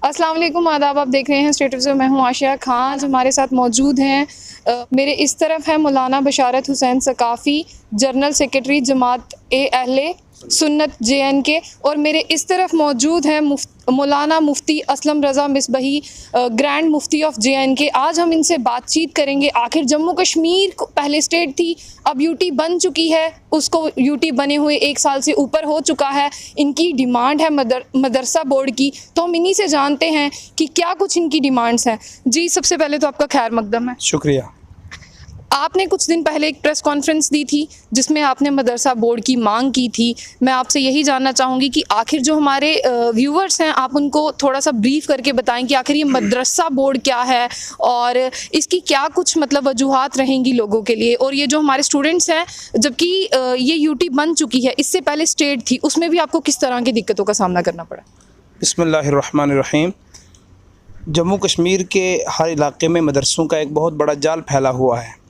अस्सलाम वालेकुम, आदाब। आप देख रहे हैं स्टेट से, मैं हूँ आशिया खान। आज हमारे साथ मौजूद हैं मेरे इस तरफ है मौलाना बशारत हुसैन सकाफ़ी, जनरल सेक्रेटरी जमात ए अहले सुन्नत JNK, और मेरे इस तरफ मौजूद हैं मौलाना मुफ्ती असलम रज़ा मिसबही, ग्रैंड मुफ्ती ऑफ JNK। आज हम इनसे बातचीत करेंगे। आखिर जम्मू कश्मीर पहले स्टेट थी, अब UT बन चुकी है, उसको UT बने हुए 1 साल से ऊपर हो चुका है। इनकी डिमांड है मदरसा बोर्ड की, तो हम इन्हीं से जानते हैं कि क्या कुछ इनकी डिमांड्स हैं। जी, सबसे पहले तो आपका खैर मकदम है। शुक्रिया। आपने कुछ दिन पहले एक प्रेस कॉन्फ्रेंस दी थी जिसमें आपने मदरसा बोर्ड की मांग की थी। मैं आपसे यही जानना चाहूँगी कि आखिर जो हमारे व्यूअर्स हैं, आप उनको थोड़ा सा ब्रीफ करके बताएं कि आखिर ये मदरसा बोर्ड क्या है और इसकी क्या कुछ मतलब वजूहात रहेंगी लोगों के लिए। और ये जो हमारे स्टूडेंट्स हैं, जबकि ये UT बन चुकी है, इससे पहले स्टेट थी, उसमें भी आपको किस तरह की दिक्कतों का सामना करना पड़ा? बिस्मिल्लाहिर्रहमानिर्रहीम। जम्मू कश्मीर के हर इलाके में मदरसों का एक बहुत बड़ा जाल फैला हुआ है।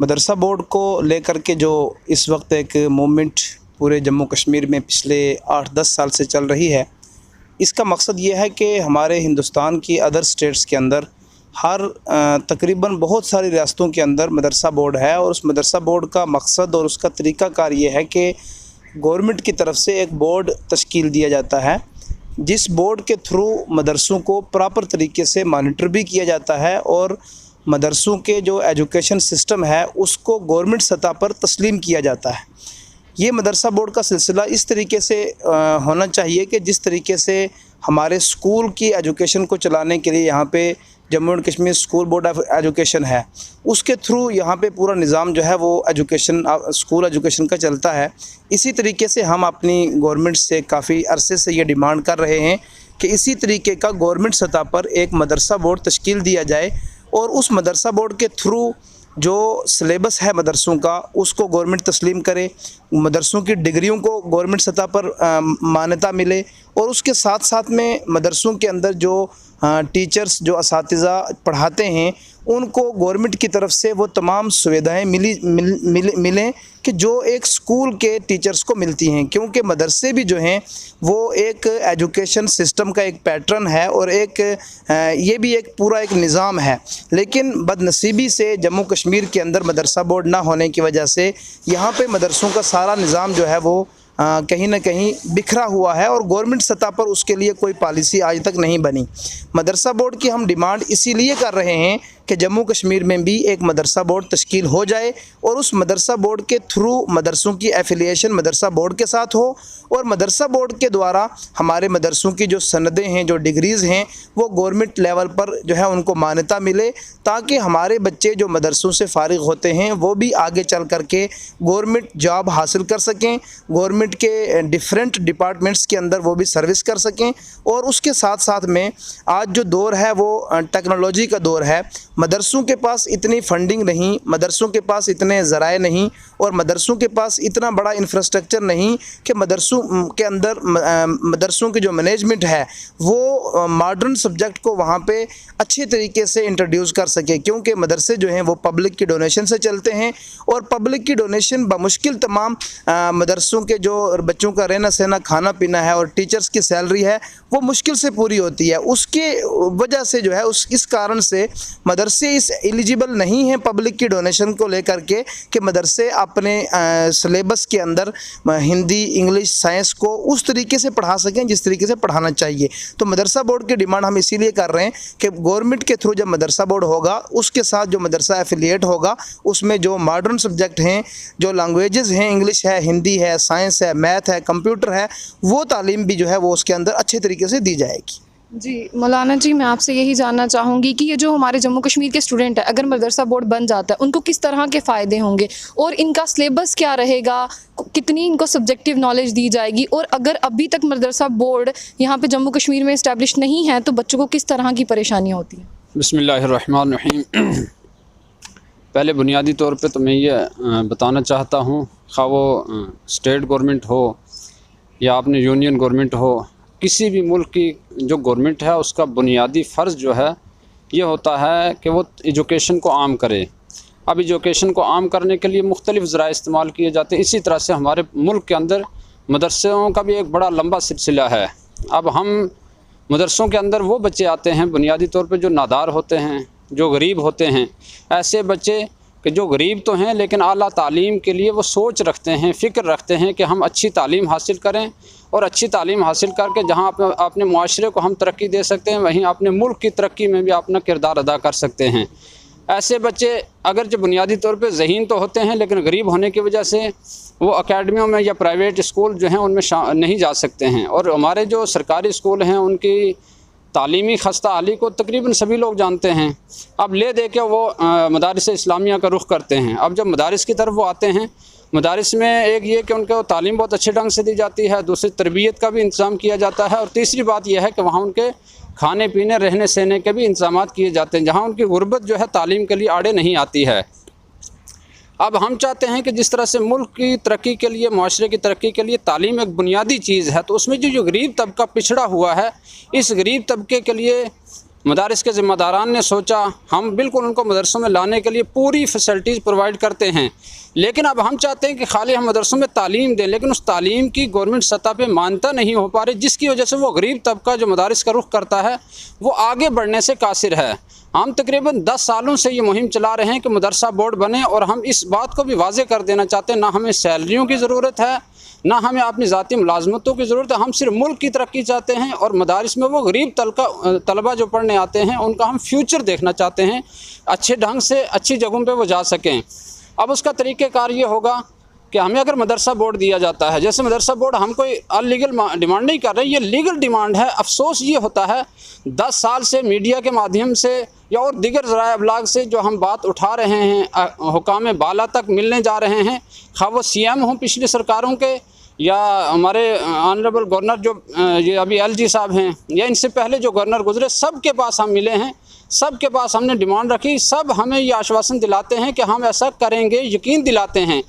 मदरसा बोर्ड को लेकर के जो इस वक्त एक मूवमेंट पूरे जम्मू कश्मीर में पिछले 8-10 साल से चल रही है, इसका मकसद ये है कि हमारे हिंदुस्तान की अदर स्टेट्स के अंदर हर तकरीबन बहुत सारी रियासतों के अंदर मदरसा बोर्ड है, और उस मदरसा बोर्ड का मकसद और उसका तरीक़ाकार ये है कि गवर्नमेंट की तरफ से एक बोर्ड तश्कील दिया जाता है, जिस बोर्ड के थ्रू मदरसों को प्रॉपर तरीके से मॉनिटर भी किया जाता है और मदरसों के जो एजुकेशन सिस्टम है उसको गवर्नमेंट सतह पर तस्लीम किया जाता है। ये मदरसा बोर्ड का सिलसिला इस तरीके से होना चाहिए कि जिस तरीके से हमारे स्कूल की एजुकेशन को चलाने के लिए यहाँ पे Jammu and Kashmir school board of education है, उसके थ्रू यहाँ पे पूरा निज़ाम जो है वो एजुकेशन स्कूल एजुकेशन का चलता है। इसी तरीके से हम अपनी गवर्नमेंट से काफ़ी अरसे से ये डिमांड कर रहे हैं कि इसी तरीके का गवर्नमेंट सतह पर एक मदरसा बोर्ड तश्कील दिया जाए, और उस मदरसा बोर्ड के थ्रू जो सिलेबस है मदरसों का उसको गवर्नमेंट तस्लीम करे, मदरसों की डिग्रियों को गवर्नमेंट सतह पर मान्यता मिले, और उसके साथ साथ में मदरसों के अंदर जो टीचर्स जो असातिज़ा पढ़ाते हैं उनको गवर्नमेंट की तरफ से वो तमाम सुविधाएं मिलें कि जो एक स्कूल के टीचर्स को मिलती हैं, क्योंकि मदरसे भी जो हैं वो एक एजुकेशन सिस्टम का एक पैटर्न है और एक ये भी एक पूरा एक निज़ाम है। लेकिन बदनसीबी से जम्मू कश्मीर के अंदर मदरसा बोर्ड ना होने की वजह से यहाँ पे मदरसों का सारा निज़ाम जो है वो कहीं ना कहीं बिखरा हुआ है, और गवर्नमेंट सतह पर उसके लिए कोई पॉलिसी आज तक नहीं बनी। मदरसा बोर्ड की हम डिमांड इसीलिए कर रहे हैं कि जम्मू कश्मीर में भी एक मदरसा बोर्ड तश्कील हो जाए, और उस मदरसा बोर्ड के थ्रू मदरसों की एफिलिएशन मदरसा बोर्ड के साथ हो, और मदरसा बोर्ड के द्वारा हमारे मदरसों की जो सनदें हैं, जो डिग्रीज़ हैं, वो गवर्नमेंट लेवल पर जो है उनको मान्यता मिले, ताकि हमारे बच्चे जो मदरसों से फ़ारिग होते हैं वो भी आगे चल कर के गवर्नमेंट जॉब हासिल कर सकें, गवर्नमेंट के डिफरेंट डिपार्टमेंट्स के अंदर वो भी सर्विस कर सकें। और उसके साथ साथ में आज जो दौर है वो टेक्नोलॉजी का दौर है। मदरसों के पास इतनी फंडिंग नहीं, मदरसों के पास इतने ज़राए नहीं, और मदरसों के पास इतना बड़ा इंफ्रास्ट्रक्चर नहीं कि मदरसों के अंदर मदरसों की जो मैनेजमेंट है वो मॉडर्न सब्जेक्ट को वहाँ पे अच्छे तरीके से इंट्रोड्यूस कर सके, क्योंकि मदरसे जो हैं वो पब्लिक की डोनेशन से चलते हैं, और पब्लिक की डोनेशन बमुश्किल तमाम मदरसों के जो बच्चों का रहना सहना खाना पीना है और टीचर्स की सैलरी है वो मुश्किल से पूरी होती है। उसके वजह से जो है इस कारण से मदरसे इस एलिजिबल नहीं हैं पब्लिक की डोनेशन को लेकर के कि मदरसे अपने सिलेबस के अंदर हिंदी इंग्लिश साइंस को उस तरीके से पढ़ा सकें जिस तरीके से पढ़ाना चाहिए। तो मदरसा बोर्ड की डिमांड हम इसीलिए कर रहे हैं कि गवर्नमेंट के थ्रू जब मदरसा बोर्ड होगा उसके साथ जो मदरसा एफिलिएट होगा उसमें जो मॉडर्न सब्जेक्ट हैं, जो लैंग्वेजेस हैं, इंग्लिश है, हिंदी है, साइंस है, मैथ है, कंप्यूटर है, वो तालीम भी जो है वो उसके अंदर अच्छे तरीके से दी जाएगी। जी मौलाना जी, मैं आपसे यही जानना चाहूँगी कि ये जो हमारे जम्मू कश्मीर के स्टूडेंट हैं, अगर मदरसा बोर्ड बन जाता है उनको किस तरह के फ़ायदे होंगे, और इनका सिलेबस क्या रहेगा, कितनी इनको सब्जेक्टिव नॉलेज दी जाएगी, और अगर अभी तक मदरसा बोर्ड यहाँ पे जम्मू कश्मीर में इस्टेब्लिश नहीं है तो बच्चों को किस तरह की परेशानियाँ होती हैं? बिस्मिल्लाहिर्रहमानिर्रहीम। पहले बुनियादी तौर पे तो मैं ये बताना चाहता हूँ, खा वो स्टेट गवर्नमेंट हो या अपने यूनियन गवर्नमेंट हो, किसी भी मुल्क की जो गवर्नमेंट है उसका बुनियादी फ़र्ज़ जो है ये होता है कि वो एजुकेशन को आम करे। अब एजुकेशन को आम करने के लिए मुख्तलिफ़ ज़राए इस्तेमाल किए जाते हैं। इसी तरह से हमारे मुल्क के अंदर मदरसों का भी एक बड़ा लंबा सिलसिला है। अब हम मदरसों के अंदर वो बच्चे आते हैं बुनियादी तौर पे जो नादार होते हैं, जो गरीब होते हैं। ऐसे बच्चे कि जो गरीब तो हैं लेकिन आला तालीम के लिए वो सोच रखते हैं, फ़िक्र रखते हैं कि हम अच्छी तालीम हासिल करें और अच्छी तालीम हासिल करके जहाँ अपने मुआशरे को हम तरक्की दे सकते हैं, वहीं अपने मुल्क की तरक्की में भी अपना किरदार अदा कर सकते हैं। ऐसे बच्चे अगरचे बुनियादी तौर पे ज़हीन तो होते हैं लेकिन गरीब होने की वजह से वो अकेडमियों में या प्राइवेट स्कूल जो हैं उनमें नहीं जा सकते हैं। और हमारे जो सरकारी स्कूल हैं उनकी तालीमी खस्ता हाली को तकरीबन सभी लोग जानते हैं। अब ले दे के वो मदारिस इस्लामिया का रुख करते हैं। अब जब मदारिस की तरफ वो आते हैं, मदारिस में एक ये कि उनको तालीम बहुत अच्छे ढंग से दी जाती है, दूसरी तरबियत का भी इंतज़ाम किया जाता है और तीसरी बात यह है कि वहाँ उनके खाने पीने रहने सहने के भी इंतज़ाम किए जाते हैं, जहाँ उनकी गुर्बत जो है तालीम के लिए आड़े नहीं आती है। अब हम चाहते हैं कि जिस तरह से मुल्क की तरक्की के लिए, माशरे की तरक्की के लिए तालीम एक बुनियादी चीज़ है, तो उसमें जो गरीब तबका पिछड़ा हुआ है, इस गरीब तबके के लिए मदारिस के ज़िम्मेदारान ने सोचा हम बिल्कुल उनको मदरसों में लाने के लिए पूरी फैसिलिटीज़ प्रोवाइड करते हैं। लेकिन अब हम चाहते हैं कि खाली हम मदरसों में तालीम दें, लेकिन उस तालीम की गवर्नमेंट सतह पे मानता नहीं हो पा रही, जिसकी वजह से वो गरीब तबका जो मदारिस का रुख करता है वो आगे बढ़ने से कासिर है। हम तकरीबन 10 सालों से ये मुहिम चला रहे हैं कि मदरसा बोर्ड बने और हम इस बात को भी वाज़े कर देना चाहते हैं, ना हमें सैलरियों की ज़रूरत है, ना हमें अपनी ज़ाती मुलाजमतों की ज़रूरत है। हम सिर्फ मुल्क की तरक्की चाहते हैं और मदारिस में वो गरीब तलबा जो पढ़ने आते हैं उनका हम फ्यूचर देखना चाहते हैं, अच्छे ढंग से अच्छी जगहों पे वो जा सकें। अब उसका तरीक़ेकार ये होगा कि हमें अगर मदरसा बोर्ड दिया जाता है, जैसे मदरसा बोर्ड हम कोई अनलीगल डिमांड नहीं कर रहे, ये लीगल डिमांड है। अफसोस ये होता है 10 साल से मीडिया के माध्यम से या और दीगर ज़राए अबलाग से जो हम बात उठा रहे हैं, हुकाम बाला तक मिलने जा रहे हैं, खा वो CM हों पिछली सरकारों के या हमारे ऑनरेबल गवर्नर जो ये अभी LG साहब हैं या इनसे पहले जो गवर्नर गुजरे, सब के पास हम मिले हैं, सब के पास हमने डिमांड रखी, सब हमें ये आश्वासन दिलाते हैं कि हम ऐसा करेंगे, यकीन दिलाते हैं।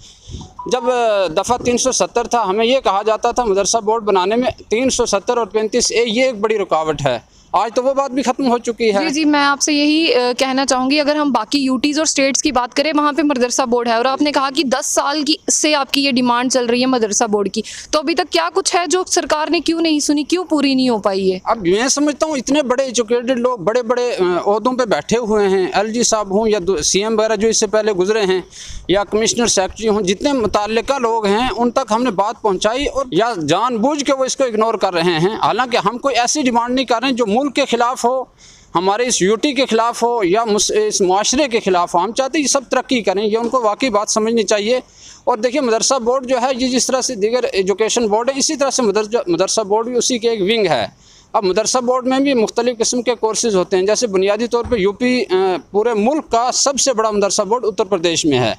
जब दफ़ा 370 था, हमें ये कहा जाता था मदरसा बोर्ड बनाने में 370 और 35A ये एक बड़ी रुकावट है। आज तो वो बात भी ख़त्म हो चुकी है। जी, मैं आपसे यही कहना चाहूँगी, अगर हम बाकी यूटीज़ और स्टेट्स की बात करें, वहाँ पे मदरसा बोर्ड है और आपने कहा कि 10 साल की से आपकी ये डिमांड चल रही है मदरसा बोर्ड की, तो अभी तक क्या कुछ है जो सरकार ने क्यों नहीं सुनी, क्यों पूरी नहीं हो पाई है? अब मैं समझता हूँ इतने बड़े एजुकेटेड लोग बड़े बड़े ओहदों पे बैठे हुए हैं, LG साहब हों या CM वगैरह जो इससे पहले गुजरे हैं या कमिश्नर सेक्रेटरी हों, जितने मुताल्लिका लोग हैं उन तक हमने बात पहुँचाई और या जानबूझ के वो इसको इग्नोर कर रहे हैं। हालाँकि हम कोई ऐसी डिमांड नहीं कर रहे हैं जो मुल्क के ख़िलाफ़ हो, हमारे इस यूटी के ख़िलाफ़ हो या इस मुआशरे के ख़िलाफ़ हो। हम चाहते हैं ये सब तरक्की करें, ये उनको वाकई बात समझनी चाहिए। और देखिए मदरसा बोर्ड जो है ये जिस तरह से दीगर एजुकेशन बोर्ड है, इसी तरह से मदरसा बोर्ड भी उसी के एक विंग है। अब मदरसा बोर्ड में भी मुख्तलिफ़ किस्म के कोर्सेज़ होते हैं, जैसे बुनियादी तौर पर यूपी पूरे मुल्क का सबसे बड़ा मदरसा बोर्ड उत्तर प्रदेश में है।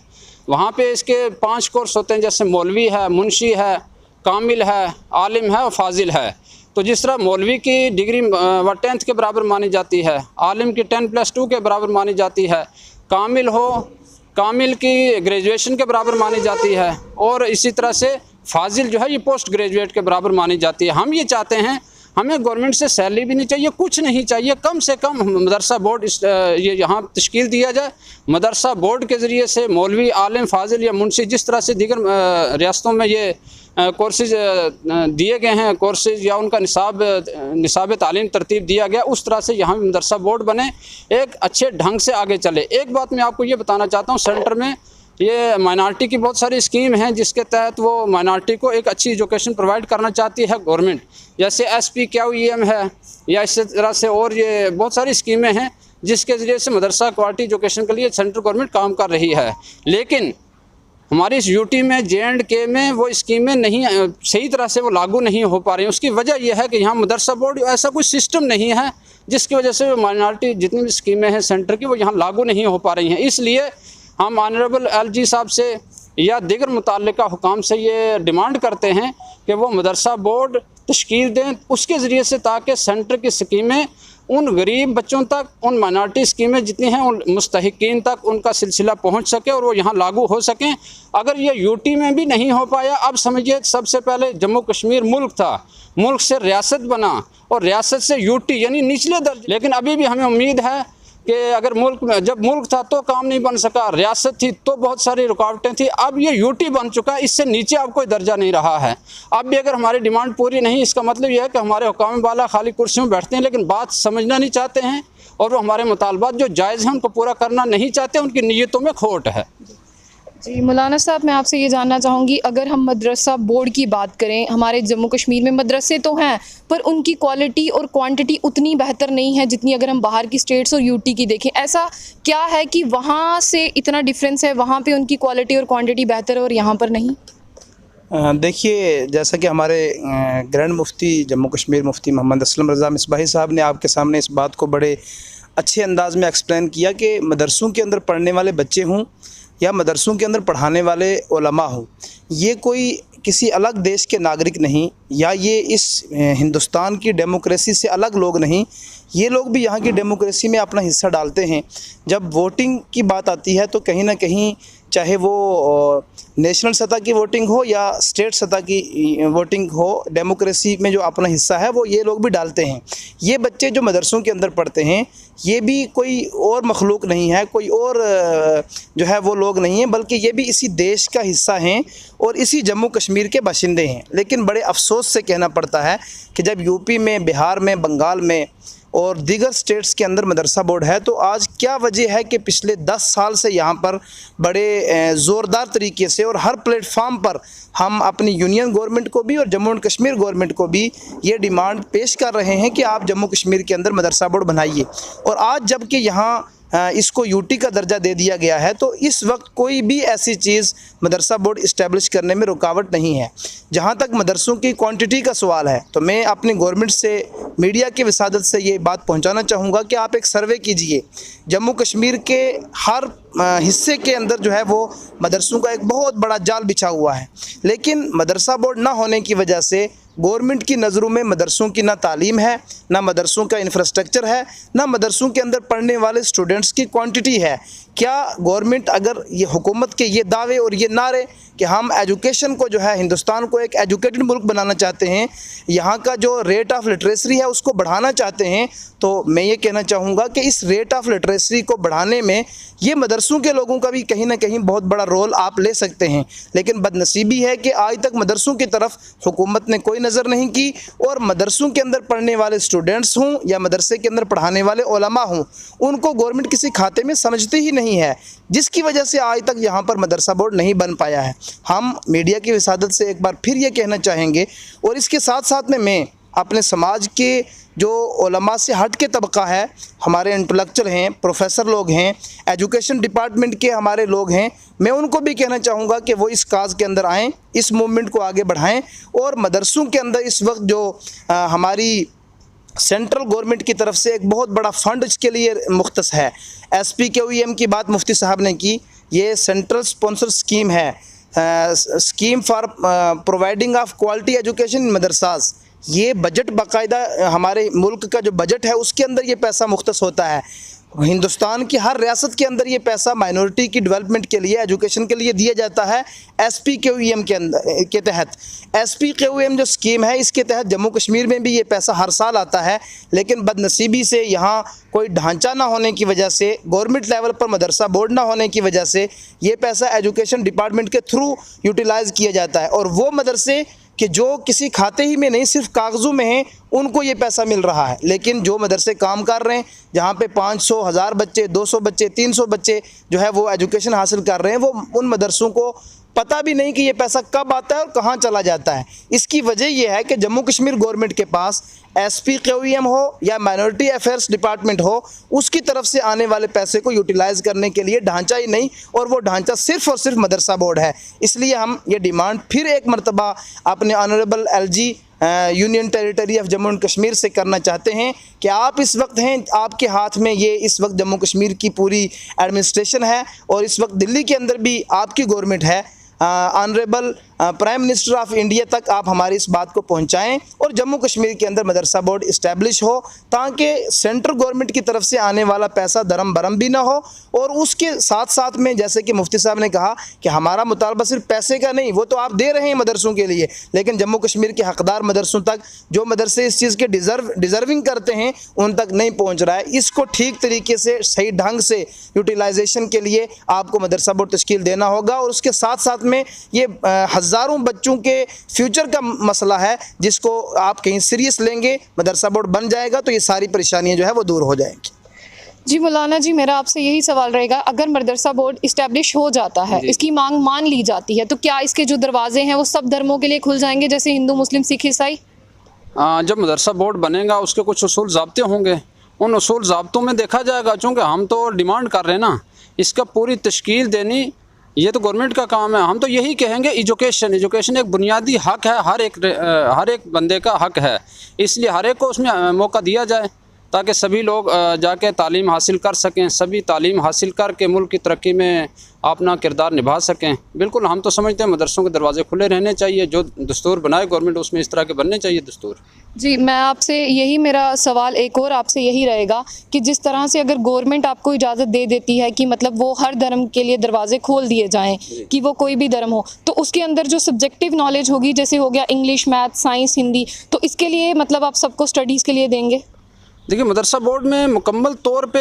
वहाँ पर इसके 5 कोर्स होते हैं, जैसे मौलवी है, मुंशी है, कामिल है, आलिम है और फाजिल है। तो जिस तरह मौलवी की डिग्री 10th के बराबर मानी जाती है, आलिम की 10+2 के बराबर मानी जाती है, कामिल हो कामिल की ग्रेजुएशन के बराबर मानी जाती है और इसी तरह से फाजिल जो है ये पोस्ट ग्रेजुएट के बराबर मानी जाती है। हम ये चाहते हैं हमें गवर्नमेंट से सैलरी भी नहीं चाहिए, कुछ नहीं चाहिए, कम से कम मदरसा बोर्ड ये यहाँ तश्कील दिया जाए। मदरसा बोर्ड के ज़रिए से मौलवी, आलिम, फाजिल या मुंशी जिस तरह से दीगर रियासतों में ये कोर्सेज़ दिए गए हैं, कोर्सेज़ या उनका निसाब तालीम तरतीब दिया गया, उस तरह से यहाँ मदरसा बोर्ड बने, एक अच्छे ढंग से आगे चले। एक बात मैं आपको ये बताना चाहता हूँ, सेंटर में ये माइनॉरिटी की बहुत सारी स्कीम हैं जिसके तहत वो माइनॉरिटी को एक अच्छी एजुकेशन प्रोवाइड करना चाहती है गवर्नमेंट, जैसे SPQEM है या इस तरह से और ये बहुत सारी स्कीमें हैं जिसके ज़रिए से मदरसा क्वालिटी एजुकेशन के लिए सेंट्रल गवर्नमेंट काम कर रही है। लेकिन हमारी इस यूटी में JNK में वो स्कीमें नहीं सही तरह से वो लागू नहीं हो पा रही हैं। उसकी वजह यह है कि यहाँ मदरसा बोर्ड ऐसा कोई सिस्टम नहीं है जिसकी वजह से माइनॉरिटी जितनी भी स्कीमें हैं सेंटर की वो यहाँ लागू नहीं हो पा रही हैं। इसलिए हम ऑनरेबल LG साहब से या दीगर मुताल्लिका हुकाम से ये डिमांड करते हैं कि वो मदरसा बोर्ड तश्कील दें उसके ज़रिए से, ताकि सेंटर की स्कीमें उन गरीब बच्चों तक, उन माइनॉरिटी स्कीमें जितनी हैं उन मुस्तहिकीन तक उनका सिलसिला पहुंच सके और वो यहाँ लागू हो सकें। अगर ये यूटी में भी नहीं हो पाया, अब समझिए सबसे पहले जम्मू कश्मीर मुल्क था, मुल्क से रियासत बना और रियासत से यूटी यानी निचले दर्जे। लेकिन अभी भी हमें उम्मीद है कि अगर मुल्क में जब मुल्क था तो काम नहीं बन सका, रियासत थी तो बहुत सारी रुकावटें थी, अब ये यूटी बन चुका है, इससे नीचे अब कोई दर्जा नहीं रहा है। अब भी अगर हमारी डिमांड पूरी नहीं, इसका मतलब यह है कि हमारे हुकाम वाला खाली कुर्सियों में बैठते हैं लेकिन बात समझना नहीं चाहते हैं और वो हमारे मुतालबात जो जायज़ हैं उनको पूरा करना नहीं चाहते, उनकी नीयतों में खोट है। जी मौलाना साहब, मैं आपसे ये जानना चाहूँगी, अगर हम मदरसा बोर्ड की बात करें, हमारे जम्मू कश्मीर में मदरसे तो हैं पर उनकी क्वालिटी और क्वांटिटी उतनी बेहतर नहीं है जितनी अगर हम बाहर की स्टेट्स और यूटी की देखें। ऐसा क्या है कि वहाँ से इतना डिफरेंस है, वहाँ पे उनकी क्वालिटी और क्वांटिटी बेहतर है और यहाँ पर नहीं? देखिए, जैसा कि हमारे ग्रैंड मुफ्ती जम्मू कश्मीर मुफ्ती मोहम्मद असलम रज़ा मिसबाही साहब ने आपके सामने इस बात को बड़े अच्छे अंदाज़ में एक्सप्लेन किया कि मदरसों के अंदर पढ़ने वाले बच्चे हों या मदरसों के अंदर पढ़ाने वाले उलमा हों, ये कोई किसी अलग देश के नागरिक नहीं या ये इस हिंदुस्तान की डेमोक्रेसी से अलग लोग नहीं, ये लोग भी यहाँ की डेमोक्रेसी में अपना हिस्सा डालते हैं। जब वोटिंग की बात आती है तो कहीं ना कहीं चाहे वो नेशनल सतह की वोटिंग हो या स्टेट सतह की वोटिंग हो, डेमोक्रेसी में जो अपना हिस्सा है वो ये लोग भी डालते हैं। ये बच्चे जो मदरसों के अंदर पढ़ते हैं ये भी कोई और मखलूक नहीं है, कोई और जो है वो लोग नहीं हैं, बल्कि ये भी इसी देश का हिस्सा हैं और इसी जम्मू कश्मीर के बाशिंदे हैं। लेकिन बड़े अफसोस से कहना पड़ता है कि जब यूपी में, बिहार में, बंगाल में और दीगर स्टेट्स के अंदर मदरसा बोर्ड है तो आज क्या वजह है कि पिछले 10 साल से यहाँ पर बड़े ज़ोरदार तरीके से और हर प्लेटफार्म पर हम अपनी यूनियन गवर्नमेंट को भी और जम्मू एंड कश्मीर गवर्नमेंट को भी ये डिमांड पेश कर रहे हैं कि आप जम्मू कश्मीर के अंदर मदरसा बोर्ड बनाइए। और आज जबकि यहाँ इसको यूटी का दर्जा दे दिया गया है तो इस वक्त कोई भी ऐसी चीज़ मदरसा बोर्ड इस्टेब्लिश करने में रुकावट नहीं है। जहाँ तक मदरसों की क्वांटिटी का सवाल है तो मैं अपनी गवर्नमेंट से, मीडिया की विसादत से ये बात पहुँचाना चाहूँगा कि आप एक सर्वे कीजिए। जम्मू कश्मीर के हर हिस्से के अंदर जो है वो मदरसों का एक बहुत बड़ा जाल बिछा हुआ है, लेकिन मदरसा बोर्ड ना होने की वजह से गवर्नमेंट की नज़रों में मदरसों की ना तालीम है, ना मदरसों का इंफ्रास्ट्रक्चर है, ना मदरसों के अंदर पढ़ने वाले स्टूडेंट्स की क्वांटिटी है। क्या गवर्नमेंट अगर ये हुकूमत के ये दावे और ये नारे कि हम एजुकेशन को जो है हिंदुस्तान को एक एजुकेटेड मुल्क बनाना चाहते हैं, यहाँ का जो रेट ऑफ लिटरेसी है उसको बढ़ाना चाहते हैं, तो मैं ये कहना चाहूँगा कि इस रेट ऑफ लिटरेसी को बढ़ाने में ये मदरसों के लोगों का भी कहीं ना कहीं बहुत बड़ा रोल आप ले सकते हैं। लेकिन बदनसीबी है कि आज तक मदरसों की तरफ हुकूमत ने कोई नज़र नहीं की और मदरसों के अंदर पढ़ने वाले स्टूडेंट्स हों या मदरसे के अंदर पढ़ाने वाले उलमा हों, उनको गवर्नमेंट किसी खाते में समझती ही नहीं है, जिसकी वजह से आज तक यहाँ पर मदरसा बोर्ड नहीं बन पाया है। हम मीडिया की विसादत से एक बार फिर ये कहना चाहेंगे और इसके साथ साथ में मैं अपने समाज के जो उलमा से हट के तबका है, हमारे इंटेलेक्चुअल हैं, प्रोफेसर लोग हैं, एजुकेशन डिपार्टमेंट के हमारे लोग हैं, मैं उनको भी कहना चाहूँगा कि वो इस काज के अंदर आएँ, इस मूवमेंट को आगे बढ़ाएं और मदरसों के अंदर इस वक्त जो हमारी सेंट्रल गवर्नमेंट की तरफ से एक बहुत बड़ा फ़ंड इसके लिए मुख्तस है। SPQEM की बात मुफ्ती साहब ने की, ये सेंट्रल स्पॉन्सर स्कीम है, scheme for providing of quality education in madrasas. ये बजट बाकायदा हमारे मुल्क का जो बजट है उसके अंदर ये पैसा मुख्तस होता है। हिंदुस्तान की हर रियासत के अंदर ये पैसा माइनॉरिटी की डेवलपमेंट के लिए, एजुकेशन के लिए दिया जाता है SPQEM के अंदर के तहत। SPQEM जो स्कीम है इसके तहत जम्मू कश्मीर में भी ये पैसा हर साल आता है, लेकिन बदनसीबी से यहाँ कोई ढांचा ना होने की वजह से, गवर्नमेंट लेवल पर मदरसा बोर्ड ना होने की वजह से ये पैसा एजुकेशन डिपार्टमेंट के थ्रू यूटिलाइज़ किया जाता है और वो मदरसे कि जो किसी खाते ही में नहीं सिर्फ कागज़ों में हैं उनको ये पैसा मिल रहा है। लेकिन जो मदरसे काम कर रहे हैं जहाँ पे 500, 1000 बच्चे, 200 बच्चे, 300 बच्चे जो है वो एजुकेशन हासिल कर रहे हैं, वो उन मदरसों को पता भी नहीं कि ये पैसा कब आता है और कहाँ चला जाता है। इसकी वजह यह है कि जम्मू कश्मीर गवर्नमेंट के पास SPQEM हो या माइनॉरिटी अफेयर्स डिपार्टमेंट हो, उसकी तरफ से आने वाले पैसे को यूटिलाइज़ करने के लिए ढांचा ही नहीं, और वो ढांचा सिर्फ़ और सिर्फ मदरसा बोर्ड है। इसलिए हम ये डिमांड फिर एक मरतबा अपने honourable LG union territory of Jammu and Kashmir से करना चाहते हैं कि आप इस वक्त हैं, आपके हाथ में ये इस वक्त जम्मू कश्मीर की पूरी एडमिनिस्ट्रेशन है और इस वक्त दिल्ली के अंदर भी आपकी गवर्नमेंट है। Honourable prime minister of India तक आप हमारी इस बात को पहुंचाएं और जम्मू कश्मीर के अंदर मदरसा बोर्ड इस्टेब्लिश हो, ताकि सेंट्रल गवर्नमेंट की तरफ से आने वाला पैसा दरम बरम भी ना हो। और उसके साथ साथ में जैसे कि मुफ्ती साहब ने कहा कि हमारा मुतालबा सिर्फ पैसे का नहीं, वो तो आप दे रहे हैं मदरसों के लिए, लेकिन जम्मू कश्मीर के हकदार मदरसों तक, जो मदरसे इस चीज़ के डिज़र्विंग करते हैं, उन तक नहीं पहुँच रहा है। इसको ठीक तरीके से सही ढंग से यूटिलाइजेशन के लिए आपको मदरसा बोर्ड तश्कील देना होगा। और उसके साथ साथ में ये हज़ारों बच्चों के फ्यूचर का मसला है, जिसको आप कहीं सीरियस लेंगे, मदरसा बोर्ड बन जाएगा तो ये सारी परेशानियाँ जो है वो दूर हो जाएंगी। जी मौलाना जी, मेरा आपसे यही सवाल रहेगा, अगर मदरसा बोर्ड इस्टेब्लिश हो जाता है, इसकी मांग मान ली जाती है, तो क्या इसके जो दरवाजे हैं वो सब धर्मों के लिए खुल जाएंगे, जैसे हिंदू, मुस्लिम, सिख, ईसाई? जब मदरसा बोर्ड बनेगा उसके कुछ उसूल ज़ाब्ते होंगे, उन उसूल ज़ाब्तों में देखा जाएगा। चूँकि हम तो डिमांड कर रहे हैं ना, इसका पूरी तश्कील देनी ये तो गवर्नमेंट का काम है। हम तो यही कहेंगे, एजुकेशन एक बुनियादी हक़ है, हर एक बंदे का हक़ है, इसलिए हर एक को उसमें मौका दिया जाए ताकि सभी लोग जाके तालीम हासिल कर सकें, सभी तालीम हासिल करके मुल्क की तरक्की में अपना किरदार निभा सकें। बिल्कुल, हम तो समझते हैं मदरसों के दरवाज़े खुले रहने चाहिए, जो दस्तूर बनाए गवर्नमेंट उसमें इस तरह के बनने चाहिए दस्तूर। जी, मैं आपसे यही, मेरा सवाल एक और आपसे यही रहेगा कि जिस तरह से अगर गवर्नमेंट आपको इजाज़त दे देती है कि मतलब वो हर धर्म के लिए दरवाजे खोल दिए जाएं, कि वो कोई भी धर्म हो, तो उसके अंदर जो सब्जेक्टिव नॉलेज होगी, जैसे हो गया इंग्लिश, मैथ, साइंस, हिंदी, तो इसके लिए मतलब आप सबको स्टडीज़ के लिए देंगे? देखिए, मदरसा बोर्ड में मुकम्मल तौर पे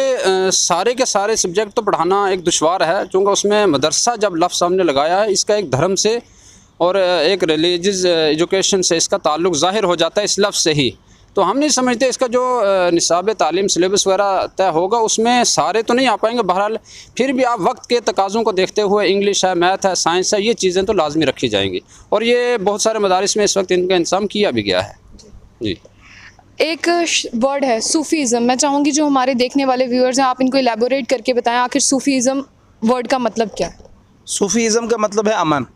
सारे के सारे सब्जेक्ट तो पढ़ाना एक दुश्वार है, चूँकि उसमें मदरसा जब लफ्ज़ सामने लगाया है, इसका एक धर्म से और एक रिलीजियस एजुकेशन से इसका ताल्लुक़ ज़ाहिर हो जाता है इस लफ्ज़ से ही। तो हम नहीं समझते इसका जो निसाब तालीम सिलेबस वगैरह तय होगा उसमें सारे तो नहीं आ पाएंगे। बहरहाल फिर भी आप वक्त के तकाज़ों को देखते हुए इंग्लिश है, मैथ है, साइंस है, ये चीज़ें तो लाजमी रखी जाएंगी और ये बहुत सारे मदारिस में इस वक्त इनका इंतज़ाम किया भी गया है। जी, एक वर्ड है सूफ़ीज़म, मैं चाहूँगी जो हमारे देखने वाले व्यूअर्स हैं, आप इनको एलैबोरेट करके बताएं आखिर सूफ़ीज़म वर्ड का मतलब क्या है? सूफ़ीज़म का मतलब है अमन,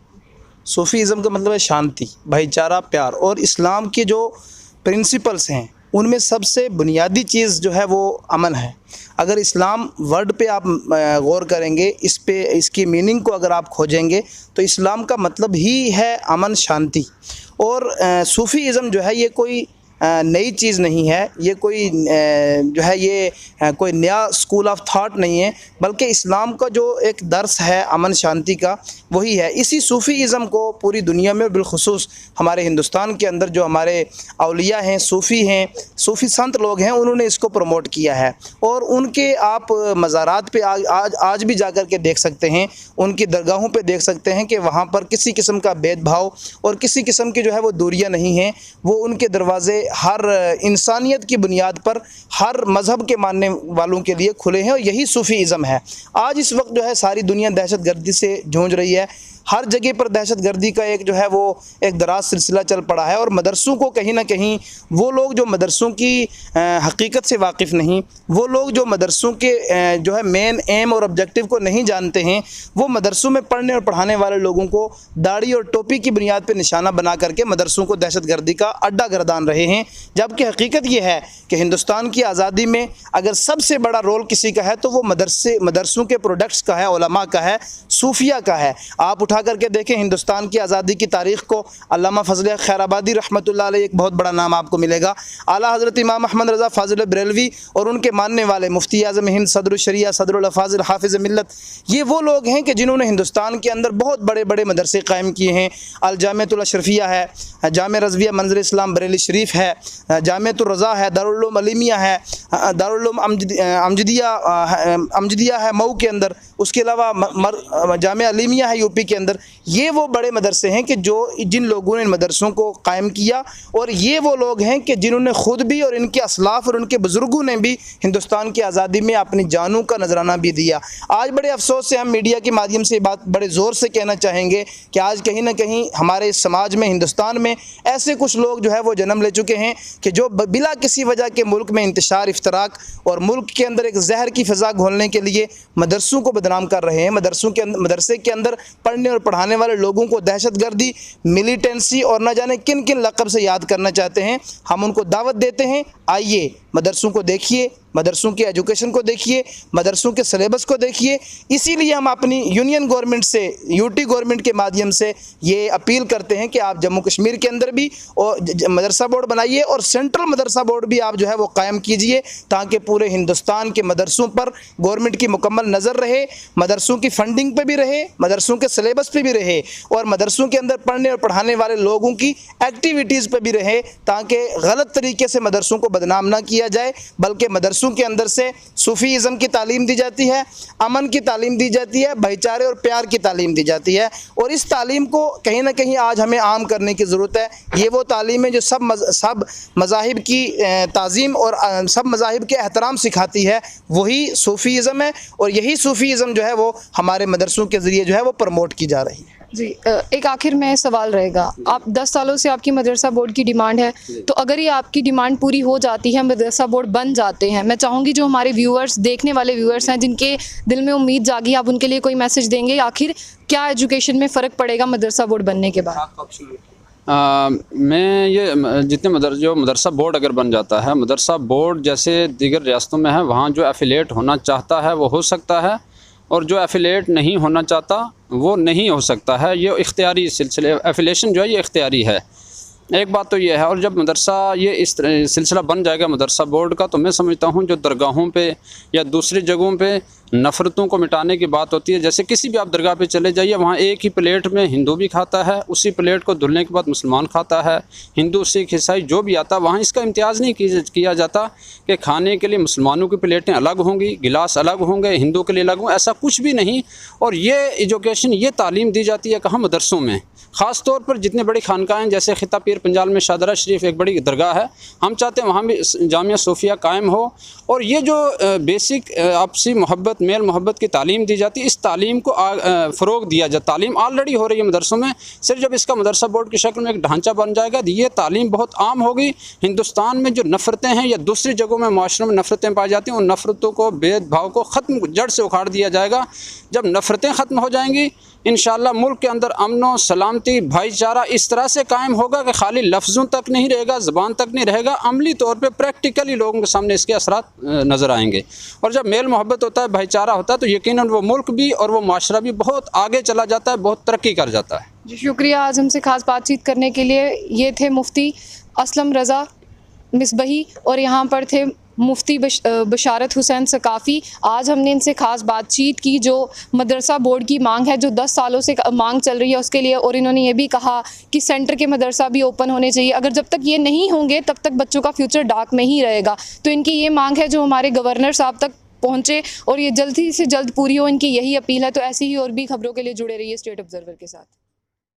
सूफ़ीज़म का मतलब है शांति, भाईचारा, प्यार। और इस्लाम के जो प्रिंसिपल्स हैं उनमें सबसे बुनियादी चीज़ जो है वो अमन है। अगर इस्लाम वर्ड पे आप गौर करेंगे, इस पे इसकी मीनिंग को अगर आप खोजेंगे, तो इस्लाम का मतलब ही है अमन, शांति। और सूफ़ीज़म जो है ये कोई नई चीज़ नहीं है, ये कोई जो है ये कोई नया स्कूल ऑफ थॉट नहीं है, बल्कि इस्लाम का जो एक दर्स है अमन शांति का, वही है। इसी सूफ़ीज़म को पूरी दुनिया में, बिलखुसूस हमारे हिंदुस्तान के अंदर जो हमारे औलिया हैं, सूफ़ी हैं, सूफ़ी संत लोग हैं, उन्होंने इसको प्रमोट किया है। और उनके आप मज़ारात पे आज भी जा कर के देख सकते हैं, उनकी दरगाहों पे देख सकते हैं कि वहाँ पर किसी किस्म का भेदभाव और किसी किस्म की जो है वो दूरियां नहीं हैं। वो उनके दरवाज़े हर इंसानियत की बुनियाद पर हर मज़हब के मानने वालों के लिए खुले हैं, और यही सूफ़ीज़म है। आज इस वक्त जो है सारी दुनिया दहशत गर्दी से जूझ रही है, हर जगह पर दहशत गर्दी का एक जो है वो एक दराज सिलसिला चल पड़ा है। और मदरसों को कहीं ना कहीं वो लोग जो मदरसों की हकीकत से वाकिफ़ नहीं, वो लोग जो मदरसों के जो है मेन एम और ऑब्जेक्टिव को नहीं जानते हैं, वो मदरसों में पढ़ने और पढ़ाने वाले लोगों को दाढ़ी और टोपी की बुनियाद पर निशाना बना करके मदरसों को दहशत गर्दी का अड्डा गर्दान रहे हैं। जबकि हकीकत ये है कि हिंदुस्तान की आज़ादी में अगर सबसे बड़ा रोल किसी का है तो वो मदरसों के प्रोडक्ट्स का है, उलमा का है, सूफिया का है। आप उठा करके देखें हिंदुस्तान की आज़ादी की तारीख़ को, अल्लामा फजल खैराबादी रहमतुल्लाह अलैह एक बहुत बड़ा नाम आपको मिलेगा, आला हज़रत इमाम अहमद रज़ा फ़ाज़िल बरेलवी और उनके मानने वाले मुफ्ती आज़म हिंद, सदरुल शरिया, सदरुल अफ़ाज़िल, हाफ़िज़ मिल्लत, ये वो लोग हैं कि जिन्होंने हिंदुस्तान के अंदर बहुत बड़े बड़े मदरसे कायम किए हैं। अल जामिअतुल अशरफिया है, जामिया रज़विया मंज़िल इस्लाम बरेली शरीफ है, जामिअतुर रज़ा है, दारुल उलूम अलीमिया है, दारुल उलूम अमजदिया है मऊ के अंदर, उसके अलावा जामिया अलीमिया है यूपी के अंदर। ये वो बड़े मदरसे हैं कि जिन लोगों ने इन मदरसों को कायम किया, और ये वो लोग हैं कि जिन्होंने ख़ुद भी और इनके असलाफ़ और उनके बुज़ुर्गों ने भी हिंदुस्तान की आज़ादी में अपनी जानों का नजराना भी दिया। आज बड़े अफसोस से हम मीडिया के माध्यम से बात बड़े ज़ोर से कहना चाहेंगे कि आज कहीं ना कहीं हमारे समाज में, हिंदुस्तान में ऐसे कुछ लोग जो है वो जन्म ले चुके हैं कि जो बिला किसी वजह के मुल्क में इंतशार, इफ्तराक और मुल्क के अंदर एक जहर की फ़िज़ा घोलने के लिए मदरसों को बदनाम कर रहे हैं। मदरसे के अंदर पढ़ने और पढ़ाने वाले लोगों को दहशतगर्दी, मिलिटेंसी और न जाने किन किन लक़ब से याद करना चाहते हैं। हम उनको दावत देते हैं, आइए मदरसों को देखिए, मदरसों की एजुकेशन को देखिए, मदरसों के सिलेबस को देखिए। इसीलिए हम अपनी यूनियन गवर्नमेंट से, यूटी गवर्नमेंट के माध्यम से ये अपील करते हैं कि आप जम्मू कश्मीर के अंदर भी और मदरसा बोर्ड बनाइए और सेंट्रल मदरसा बोर्ड भी आप जो है वो कायम कीजिए, ताकि पूरे हिंदुस्तान के मदरसों पर गवर्नमेंट की मुकम्मल नज़र रहे, मदरसों की फंडिंग पे भी रहे, मदरसों के सिलेबस पे भी रहे और मदरसों के अंदर पढ़ने और पढ़ाने वाले लोगों की एक्टिविटीज़ पे भी रहे, ताकि गलत तरीके से मदरसों को बदनाम ना किया जाए, बल्कि मदरसों के अंदर से सूफ़ीज़म की तालीम दी जाती है, अमन की तालीम दी जाती है, भाईचारे और प्यार की तालीम दी जाती है। और इस तालीम को कहीं ना कहीं आज हमें आम करने की ज़रूरत है। ये वो तालीम है जो सब मज़ाहिब की ताज़ीम और सब मज़ाहिब के एहतराम सिखाती है, वही सूफ़ीज़म है और यही सूफ़ीज़म जो है वो हमारे मदरसों के ज़रिए जो है वो प्रमोट की जा रही है। जी, एक आखिर में सवाल रहेगा, आप 10 सालों से आपकी मदरसा बोर्ड की डिमांड है, तो अगर ये आपकी डिमांड पूरी हो जाती है, मदरसा बोर्ड बन जाते हैं, मैं चाहूँगी जो हमारे व्यूअर्स, देखने वाले व्यूअर्स हैं जिनके दिल में उम्मीद जागी, आप उनके लिए कोई मैसेज देंगे? आखिर क्या एजुकेशन में फ़र्क पड़ेगा मदरसा बोर्ड बनने के बाद? मैं ये जितने जो मदरसा बोर्ड अगर बन जाता है, मदरसा बोर्ड जैसे दीगर रियासतों में है, वहाँ जो एफिलेट होना चाहता है वो हो सकता है और जो एफिलेट नहीं होना चाहता वो नहीं हो सकता है। ये इख्तियारी सिलसिले, एफिलेशन जो है ये इख्तियारी है। एक बात तो ये है। और जब मदरसा ये इस सिलसिला बन जाएगा मदरसा बोर्ड का, तो मैं समझता हूँ जो दरगाहों पे या दूसरी जगहों पे नफ़रतों को मिटाने की बात होती है, जैसे किसी भी आप दरगाह पे चले जाइए, वहाँ एक ही प्लेट में हिंदू भी खाता है, उसी प्लेट को धुलने के बाद मुसलमान खाता है, हिंदू सिख ईसाई जो भी आता है, वहाँ इसका इम्तियाज़ नहीं किया जाता कि खाने के लिए मुसलमानों की प्लेटें अलग होंगी, गिलास अलग होंगे, हिंदू के लिए अलग होंगे, ऐसा कुछ भी नहीं। और ये एजुकेशन, ये तालीम दी जाती है कहाँ? मदरसों में। ख़ास तौर पर जितने बड़ी खानकाहें, जैसे खिता पीर पंजाल में शादरा शरीफ एक बड़ी दरगाह है, हम चाहते हैं वहाँ भी जामिया सूफिया कायम हो। और ये जो बेसिक आपसी मोहब्बत, मेल मोहब्बत की तालीम दी जाती है, इस तालीम को फ़रोग दिया जाए। तालीम ऑलरेडी हो रही है मदरसों में, सिर्फ जब इसका मदरसा बोर्ड की शक्ल में एक ढांचा बन जाएगा तो ये तालीम बहुत आम होगी। हिंदुस्तान में जो नफ़रतें हैं या दूसरी जगहों में माशरों में नफ़रतें पाई जाती हैं, उन नफ़रतों को, भेदभाव को ख़त्म, जड़ से उखाड़ दिया जाएगा। जब नफ़रतें ख़त्म हो जाएंगी, इंशाअल्लाह मुल्क के अंदर अमन व सलामती, भाईचारा इस तरह से कायम होगा कि खाली लफ्ज़ों तक नहीं रहेगा, ज़बान तक नहीं रहेगा, अमली तौर पे प्रैक्टिकली लोगों के सामने इसके असरात नज़र आएंगे। और जब मेल मोहब्बत होता है, भाईचारा होता है, तो यकीनन वो मुल्क भी और वो माशरा भी बहुत आगे चला जाता है, बहुत तरक्की कर जाता है। जी शुक्रिया, आज हमसे ख़ास बातचीत करने के लिए। ये थे मुफ्ती असलम रज़ा मिसबही और यहाँ पर थे मुफ्ती बशारत हुसैन सकाफ़ी। आज हमने इनसे ख़ास बातचीत की जो मदरसा बोर्ड की मांग है, जो 10 सालों से मांग चल रही है उसके लिए। और इन्होंने ये भी कहा कि सेंटर के मदरसा भी ओपन होने चाहिए। अगर जब तक ये नहीं होंगे तब तक बच्चों का फ्यूचर डार्क में ही रहेगा। तो इनकी ये मांग है जो हमारे गवर्नर साहब तक पहुँचे और ये जल्दी से जल्द पूरी हो, इनकी यही अपील है। तो ऐसी ही और भी खबरों के लिए जुड़े रहिए स्टेट ऑब्जर्वर के साथ।